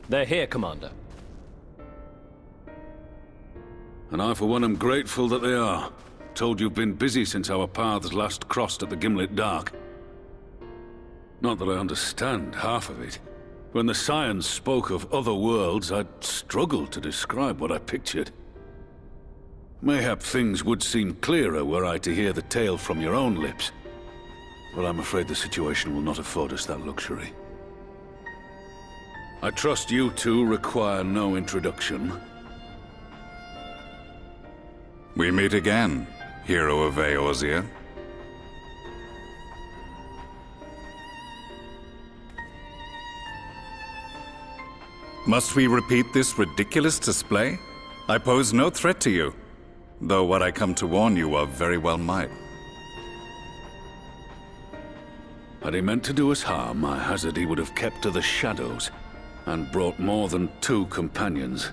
They're here, Commander. And I, for one, am grateful that they are. Told you've been busy since our paths last crossed at the Gimlet Dark. Not that I understand half of it. When the Scions spoke of other worlds, I'd struggled to describe what I pictured. Mayhap things would seem clearer were I to hear the tale from your own lips. But I'm afraid the situation will not afford us that luxury. I trust you two require no introduction. We meet again, hero of Eorzea. Must we repeat this ridiculous display? I pose no threat to you, though what I come to warn you of very well might. Had he meant to do us harm, I hazard he would have kept to the shadows, and brought more than 2 companions.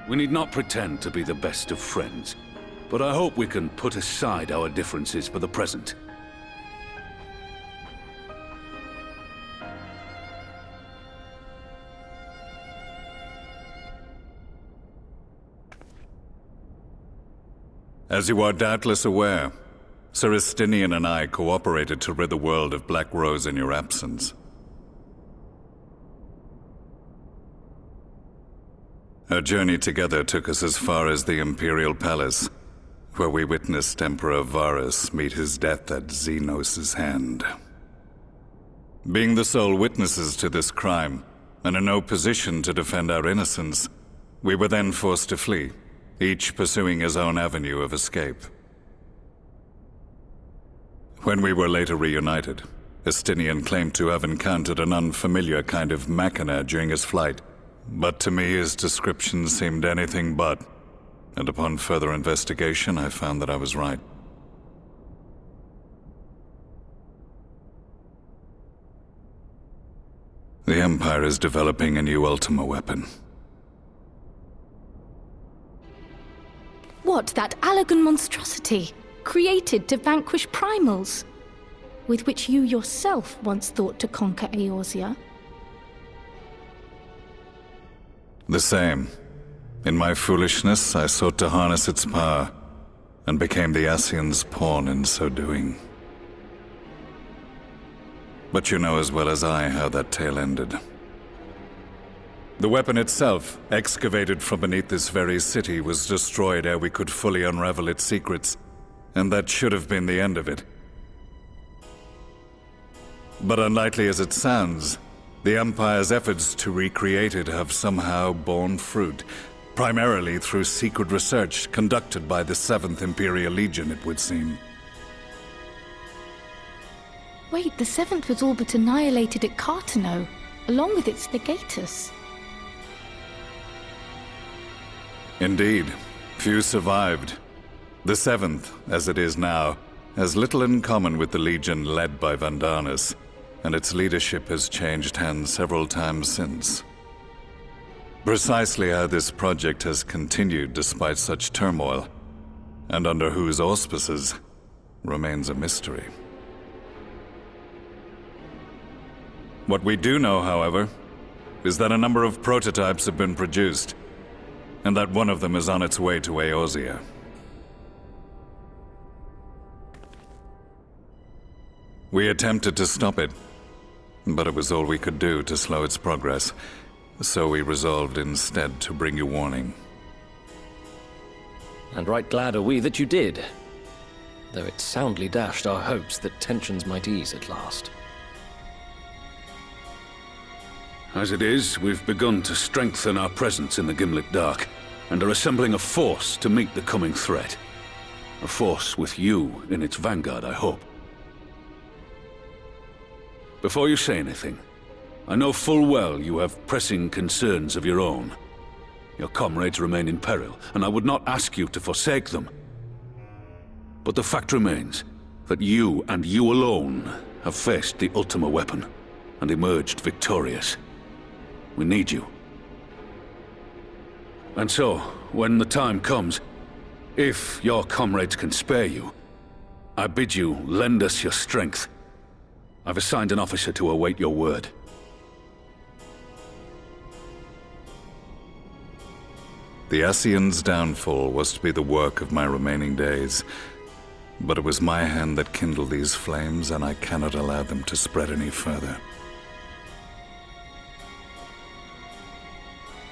We need not pretend to be the best of friends, but I hope we can put aside our differences for the present. As you are doubtless aware, Sir Estinian and I cooperated to rid the world of Black Rose in your absence. Our journey together took us as far as the Imperial Palace, where we witnessed Emperor Varus meet his death at Xenos' hand. Being the sole witnesses to this crime, and in no position to defend our innocence, we were then forced to flee, each pursuing his own avenue of escape. When we were later reunited, Estinian claimed to have encountered an unfamiliar kind of machina during his flight, but to me his description seemed anything but, and upon further investigation I found that I was right. The Empire is developing a new Ultima weapon. What, that Allagan monstrosity, created to vanquish primals, with which you yourself once thought to conquer Eorzea? The same. In my foolishness, I sought to harness its power, and became the Ascian's pawn in so doing. But you know as well as I how that tale ended. The weapon itself, excavated from beneath this very city, was destroyed ere we could fully unravel its secrets, and that should have been the end of it. But unlikely as it sounds, the Empire's efforts to recreate it have somehow borne fruit, primarily through secret research conducted by the 7th Imperial Legion, it would seem. Wait, the 7th was all but annihilated at Cartano, along with its legatus. Indeed, few survived. The 7th, as it is now, has little in common with the Legion led by Vandanis, and its leadership has changed hands several times since. Precisely how this project has continued despite such turmoil, and under whose auspices, remains a mystery. What we do know, however, is that a number of prototypes have been produced, and that one of them is on its way to Eorzea. We attempted to stop it, but it was all we could do to slow its progress, so we resolved instead to bring you warning. And right glad are we that you did, though it soundly dashed our hopes that tensions might ease at last. As it is, we've begun to strengthen our presence in the Gimlet Dark, and are assembling a force to meet the coming threat. A force with you in its vanguard, I hope. Before you say anything, I know full well you have pressing concerns of your own. Your comrades remain in peril, and I would not ask you to forsake them. But the fact remains that you, and you alone, have faced the Ultima weapon, and emerged victorious. We need you. And so, when the time comes, if your comrades can spare you, I bid you lend us your strength. I've assigned an officer to await your word. The Ascian's downfall was to be the work of my remaining days. But it was my hand that kindled these flames, and I cannot allow them to spread any further.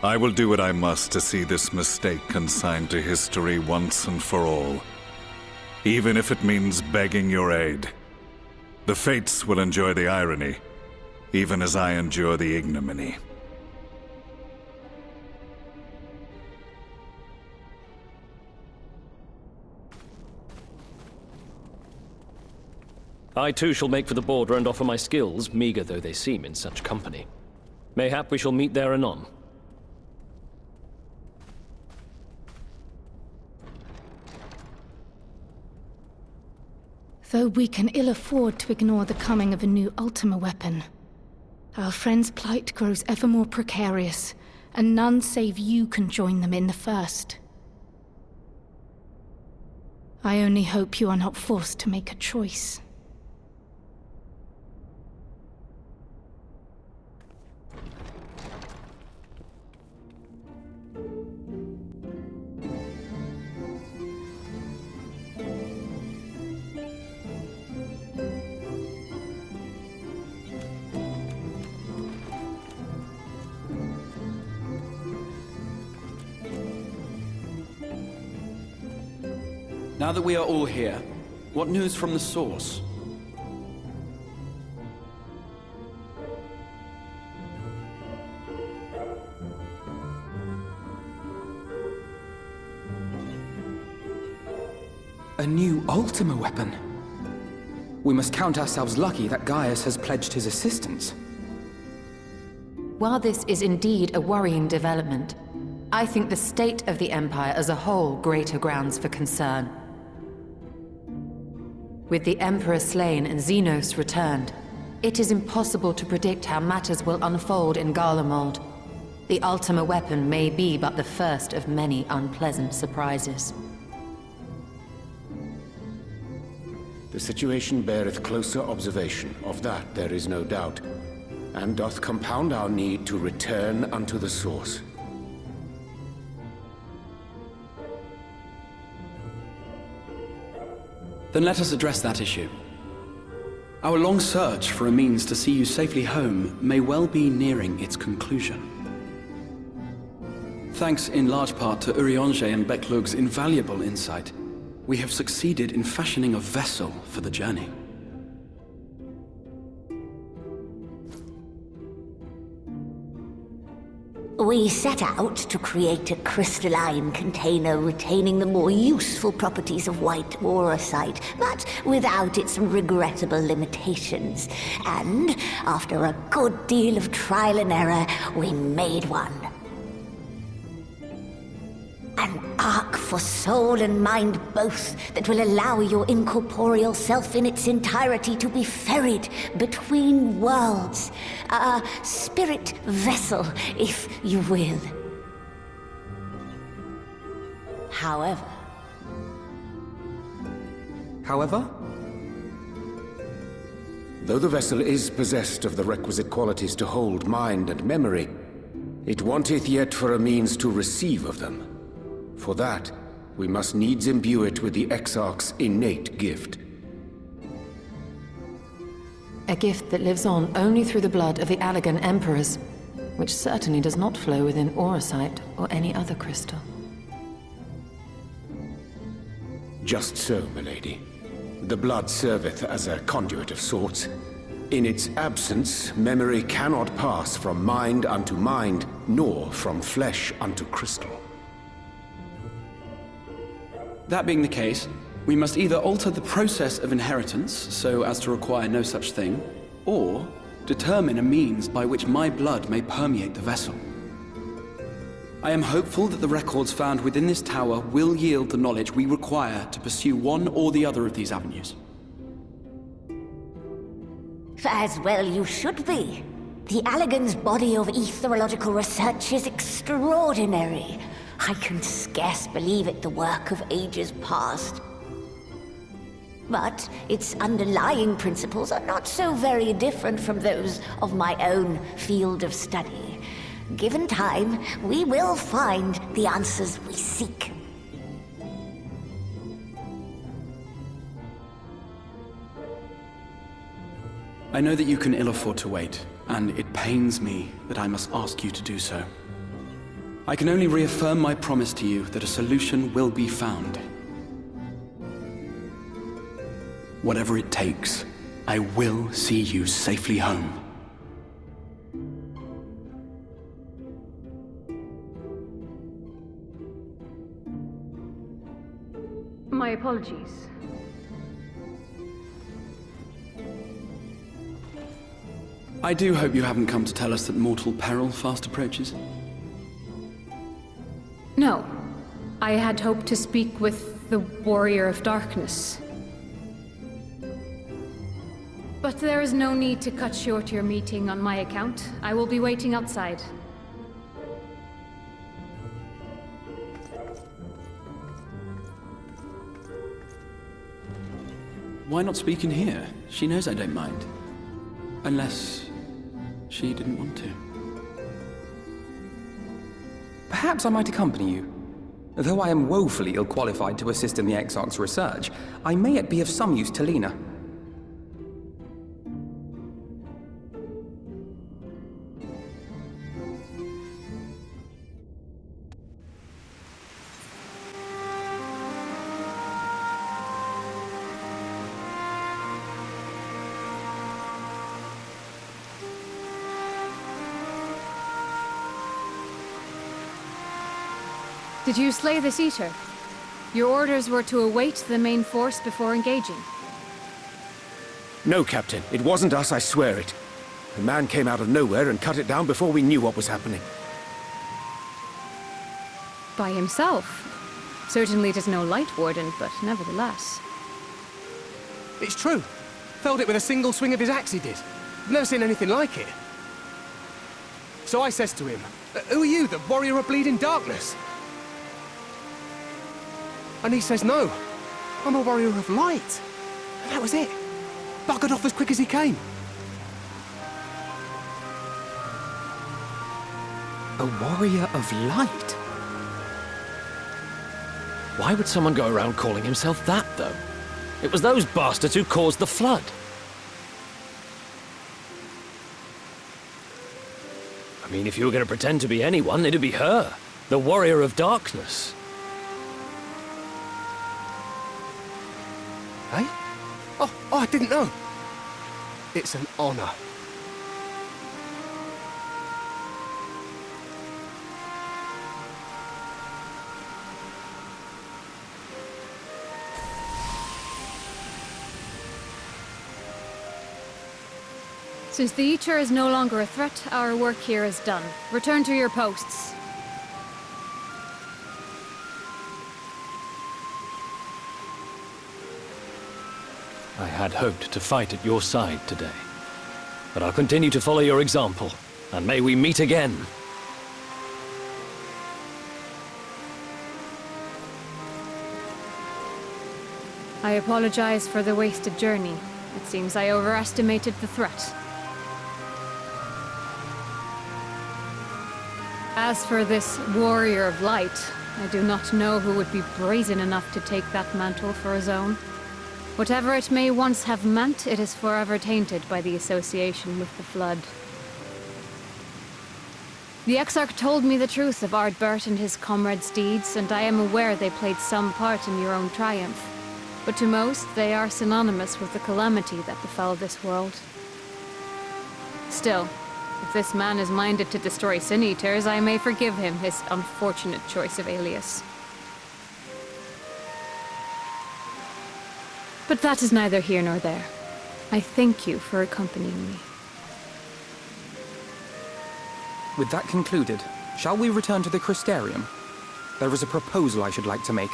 I will do what I must to see this mistake consigned to history once and for all. Even if it means begging your aid. The Fates will enjoy the irony, even as I endure the ignominy. I too shall make for the border and offer my skills, meager though they seem in such company. Mayhap we shall meet there anon. Though we can ill afford to ignore the coming of a new Ultima weapon, our friends' plight grows ever more precarious, and none save you can join them in the first. I only hope you are not forced to make a choice. Now that we are all here, what news from the source? A new Ultima weapon? We must count ourselves lucky that Gaius has pledged his assistance. While this is indeed a worrying development, I think the state of the Empire as a whole greater grounds for concern. With the Emperor slain and Xenos returned, it is impossible to predict how matters will unfold in Garlemald. The Ultima weapon may be but the first of many unpleasant surprises. The situation beareth closer observation, of that there is no doubt, and doth compound our need to return unto the source. Then let us address that issue. Our long search for a means to see you safely home may well be nearing its conclusion. Thanks in large part to Urianger and Beklug's invaluable insight, we have succeeded in fashioning a vessel for the journey. We set out to create a crystalline container retaining the more useful properties of white aurosite, but without its regrettable limitations. And, after a good deal of trial and error, we made one. An ark for soul and mind both that will allow your incorporeal self in its entirety to be ferried between worlds. A spirit vessel, if you will. However... Though the vessel is possessed of the requisite qualities to hold mind and memory, it wanteth yet for a means to receive of them. For that, we must needs imbue it with the Exarch's innate gift. A gift that lives on only through the blood of the Allagan Emperors, which certainly does not flow within aurosite or any other crystal. Just so, milady. The blood serveth as a conduit of sorts. In its absence, memory cannot pass from mind unto mind, nor from flesh unto crystal. That being the case, we must either alter the process of inheritance so as to require no such thing, or determine a means by which my blood may permeate the vessel. I am hopeful that the records found within this tower will yield the knowledge we require to pursue one or the other of these avenues. As well you should be. The Allagan's body of etherological research is extraordinary. I can scarce believe it the work of ages past. But its underlying principles are not so very different from those of my own field of study. Given time, we will find the answers we seek. I know that you can ill afford to wait, and it pains me that I must ask you to do so. I can only reaffirm my promise to you that a solution will be found. Whatever it takes, I will see you safely home. My apologies. I do hope you haven't come to tell us that mortal peril fast approaches. No. I had hoped to speak with the Warrior of Darkness. But there is no need to cut short your meeting on my account. I will be waiting outside. Why not speak in here? She knows I don't mind. Unless she didn't want to. Perhaps I might accompany you. Though I am woefully ill-qualified to assist in the Exarch's research, I may yet be of some use to Lena. Did you slay this Eater? Your orders were to await the main force before engaging. No, Captain. It wasn't us, I swear it. The man came out of nowhere and cut it down before we knew what was happening. By himself? Certainly it is no Light Warden, but nevertheless. It's true. Felled it with a single swing of his axe, he did. Never seen anything like it. So I says to him, "Who are you, the Warrior of Bleeding Darkness?" And he says, "No, I'm a Warrior of Light." And that was it. Buggered off as quick as he came. A Warrior of Light? Why would someone go around calling himself that, though? It was those bastards who caused the flood. I mean, if you were going to pretend to be anyone, it'd be her, the Warrior of Darkness. Eh? Oh, I didn't know. It's an honor. Since the Eater is no longer a threat, our work here is done. Return to your posts. I had hoped to fight at your side today. But I'll continue to follow your example, and may we meet again. I apologize for the wasted journey. It seems I overestimated the threat. As for this Warrior of Light, I do not know who would be brazen enough to take that mantle for his own. Whatever it may once have meant, it is forever tainted by the association with the Flood. The Exarch told me the truth of Ardbert and his comrades' deeds, and I am aware they played some part in your own triumph. But to most, they are synonymous with the calamity that befell this world. Still, if this man is minded to destroy Sin-Eaters, I may forgive him his unfortunate choice of alias. But that is neither here nor there. I thank you for accompanying me. With that concluded, shall we return to the Crystarium? There is a proposal I should like to make.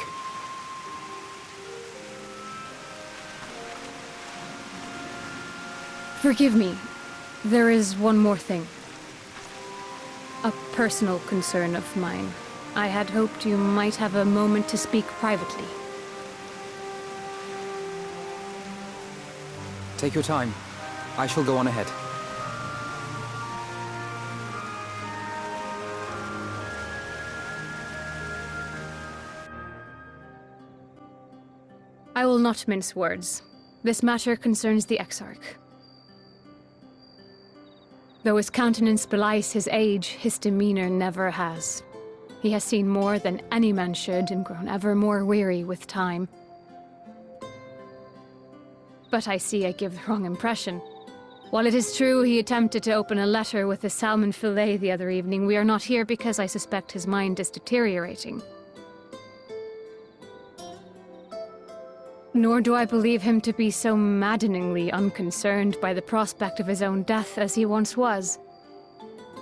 Forgive me. There is one more thing. A personal concern of mine. I had hoped you might have a moment to speak privately. Take your time. I shall go on ahead. I will not mince words. This matter concerns the Exarch. Though his countenance belies his age, his demeanor never has. He has seen more than any man should and grown ever more weary with time. But I see I give the wrong impression. While it is true he attempted to open a letter with a salmon fillet the other evening, we are not here because I suspect his mind is deteriorating. Nor do I believe him to be so maddeningly unconcerned by the prospect of his own death as he once was.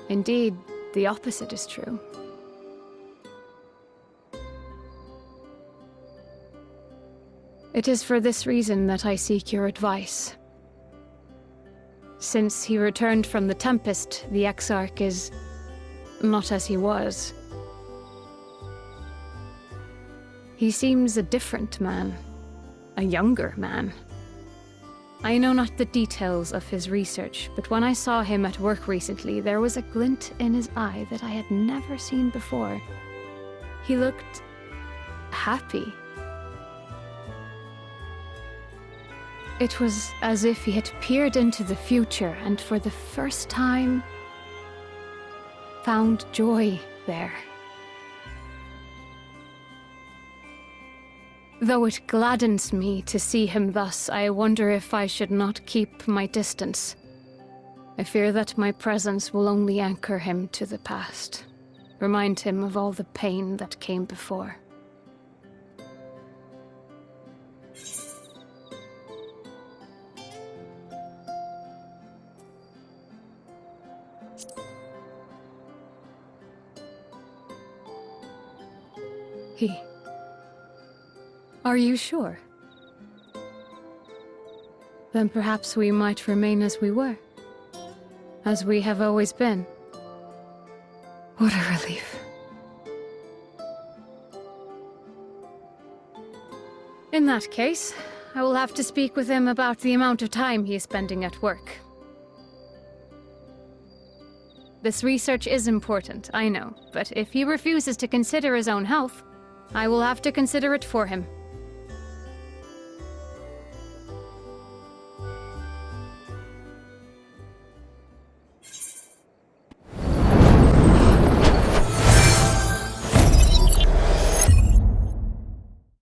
Indeed, the opposite is true. It is for this reason that I seek your advice. Since he returned from the Tempest, the Exarch is not as he was. He seems a different man, a younger man. I know not the details of his research, but when I saw him at work recently, there was a glint in his eye that I had never seen before. He looked happy. It was as if he had peered into the future and for the first time found joy there. Though it gladdens me to see him thus, I wonder if I should not keep my distance. I fear that my presence will only anchor him to the past, remind him of all the pain that came before. Are you sure? Then perhaps we might remain as we were. As we have always been. What a relief. In that case, I will have to speak with him about the amount of time he is spending at work. This research is important, I know, but if he refuses to consider his own health, I will have to consider it for him.